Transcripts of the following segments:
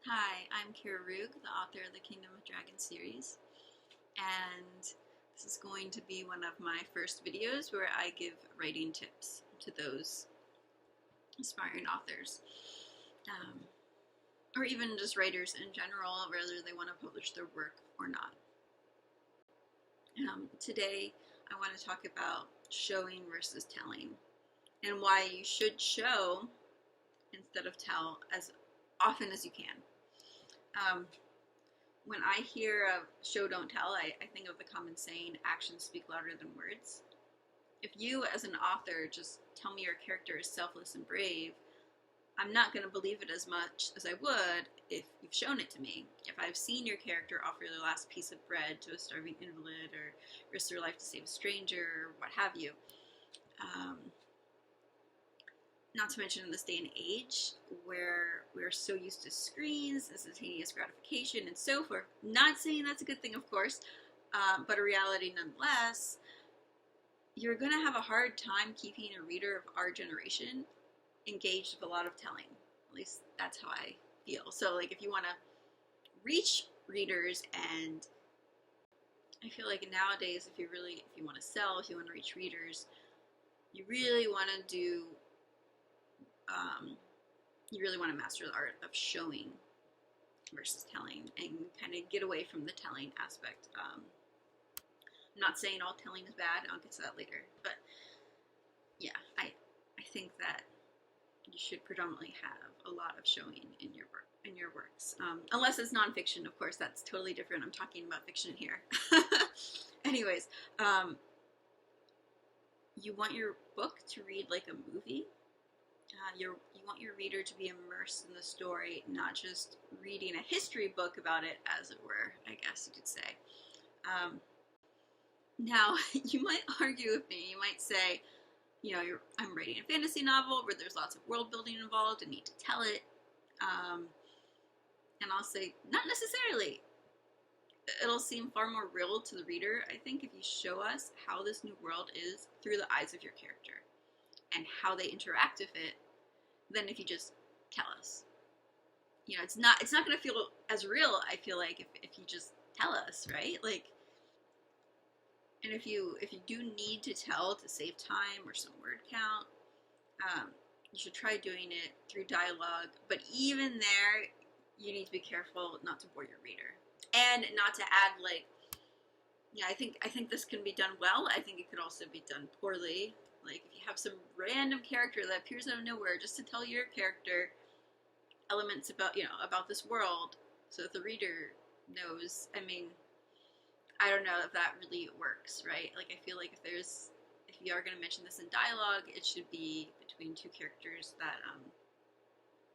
Hi, I'm Kira Rug, the author of the Kingdom of Dragons series, and this is going to be one of my first videos where I give writing tips to those aspiring authors, um, or even just writers in general, whether they want to publish their work or not. Today, I want to talk about showing versus telling, and why you should show instead of tell as often as you can. When I hear of show don't tell, I think of the common saying, actions speak louder than words. If you as an author just tell me your character is selfless and brave, I'm not going to believe it as much as I would if you've shown it to me. If I've seen your character offer their last piece of bread to a starving invalid, or risk their life to save a stranger, or what have you. Not to mention in this day and age where we're so used to screens, instantaneous gratification, and so forth. Not saying that's a good thing, of course, but a reality nonetheless. You're going to have a hard time keeping a reader of our generation engaged with a lot of telling. At least that's how I feel. So, like, if you want to reach readers, and I feel like nowadays, if you want to sell, if you want to reach readers, you really want to do you really want to master the art of showing versus telling, and kind of get away from the telling aspect. I'm not saying all telling is bad. I'll get to that later, but yeah, I think that you should predominantly have a lot of showing in your works, unless it's nonfiction. Of course, that's totally different. I'm talking about fiction here. Anyways, you want your book to read like a movie. You want your reader to be immersed in the story, not just reading a history book about it, as it were, I guess you could say. Now, you might argue with me. You might say, I'm writing a fantasy novel where there's lots of world building involved and need to tell it. And I'll say, not necessarily. It'll seem far more real to the reader, I think, if you show us how this new world is through the eyes of your character and how they interact with it, than if you just tell us. It's not going to feel as real, I feel like, if you just tell us, right? Like, and if you do need to tell to save time or some word count, you should try doing it through dialogue. But even there, you need to be careful not to bore your reader, and not to add, like, I think this can be done well. I think it could also be done poorly. Like, if you have some random character that appears out of nowhere just to tell your character elements about this world, so that the reader knows. I mean, I don't know if that really works, right? Like, I feel like if you are going to mention this in dialogue, it should be between two characters that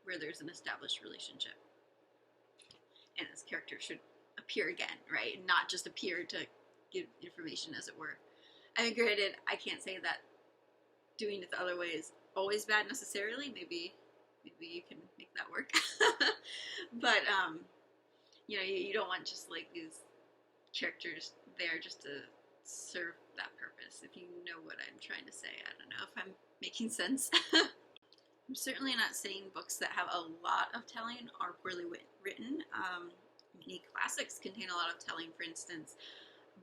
where there's an established relationship, and this character should appear again, right? And not just appear to give information, as it were. I mean, granted, I can't say that doing it the other way is always bad necessarily. Maybe you can make that work. But you don't want just like these characters there just to serve that purpose, if you know what I'm trying to say. I don't know if I'm making sense. I'm certainly not saying books that have a lot of telling are poorly written. Many classics contain a lot of telling, for instance,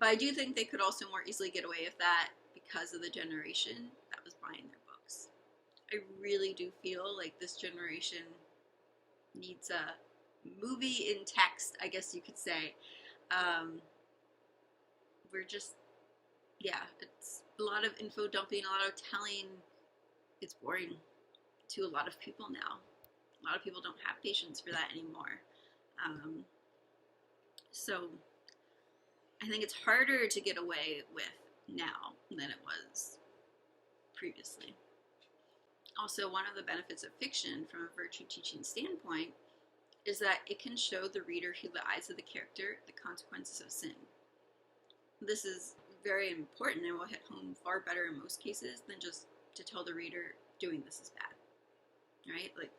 but I do think they could also more easily get away with that because of the generation that was buying their books. I really do feel like this generation needs a movie in text, I guess you could say. We're just, it's a lot of info dumping, a lot of telling. It's boring to a lot of people now. A lot of people don't have patience for that anymore. So I think it's harder to get away with now than it was previously. Also, one of the benefits of fiction from a virtue teaching standpoint is that it can show the reader through the eyes of the character the consequences of sin. This is very important and will hit home far better in most cases than just to tell the reader doing this is bad, right? Like,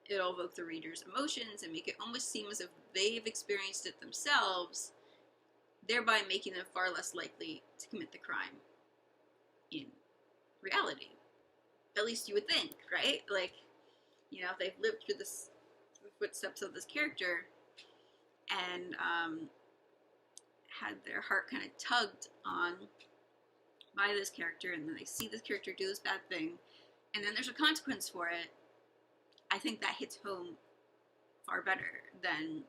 it'll evoke the reader's emotions and make it almost seem as if they've experienced it themselves, thereby making them far less likely to commit the crime in reality. At least you would think, right? Like, if they've lived through footsteps of this character and had their heart kind of tugged on by this character, and then they see this character do this bad thing, and then there's a consequence for it, I think that hits home far better than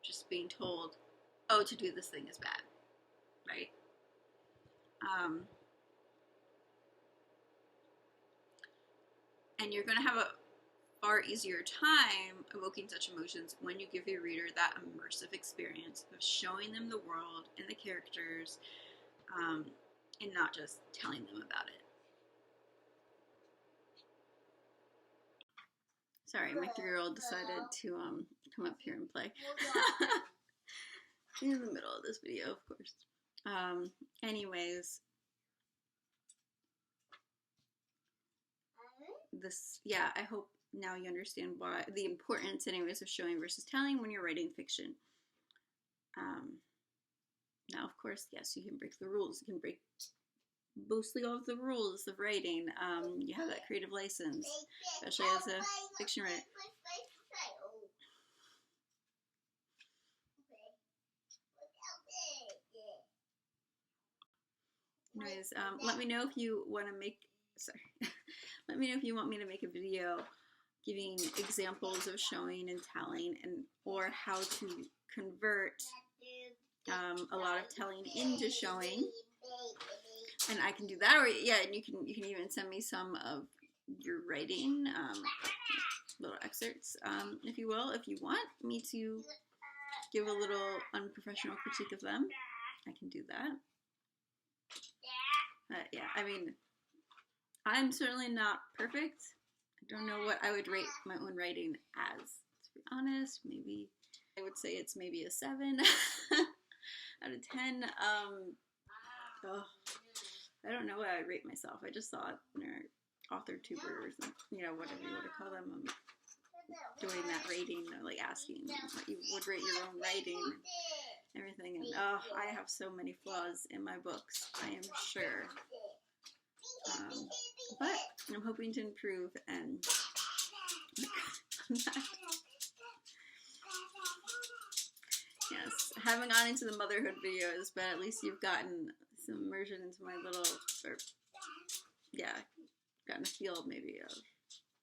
just being told, oh, to do this thing is bad, right? And you're going to have a far easier time evoking such emotions when you give your reader that immersive experience of showing them the world and the characters, and not just telling them about it. Sorry, my 3-year-old decided to come up here and play. In the middle of this video, of course. Anyways, yeah, I hope now you understand why the importance, anyways, of showing versus telling when you're writing fiction. Now, of course, yes, you can break the rules. You can break mostly all of the rules of writing. You have that creative license, especially as a fiction writer. Anyways, let me know if you want to make, let me know if you want me to make a video giving examples of showing and telling, and or how to convert a lot of telling into showing. And I can do that, or yeah, and you can even send me some of your writing, little excerpts, if you will, if you want me to give a little unprofessional critique of them. I can do that. Yeah, I mean, I'm certainly not perfect. I don't know what I would rate my own writing as, to be honest. Maybe I would say it's maybe a 7 out of 10. I don't know what I would rate myself. I just saw it in our Authortube or something, you know, whatever you want to call them, doing that rating, like asking what you would rate your own writing and everything. And I have so many flaws in my books, I am sure. But I'm hoping to improve, and yes, I haven't gone into the motherhood videos, but at least you've gotten some immersion into my little, or yeah, gotten a feel maybe of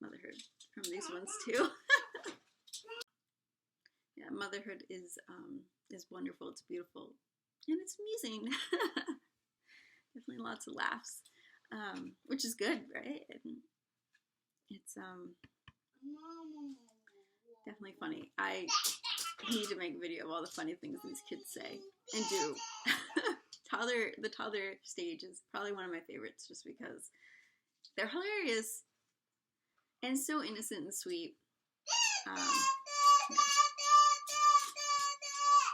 motherhood from these ones too. Yeah, motherhood is wonderful. It's beautiful, and it's amusing. Definitely lots of laughs, which is good, right? And it's definitely funny. I need to make a video of all the funny things these kids say and do. The toddler stage is probably one of my favorites, just because they're hilarious and so innocent and sweet. Yeah.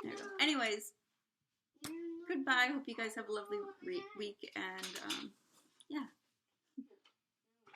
There we go. Anyways, goodbye. Hope you guys have a lovely week, and yeah.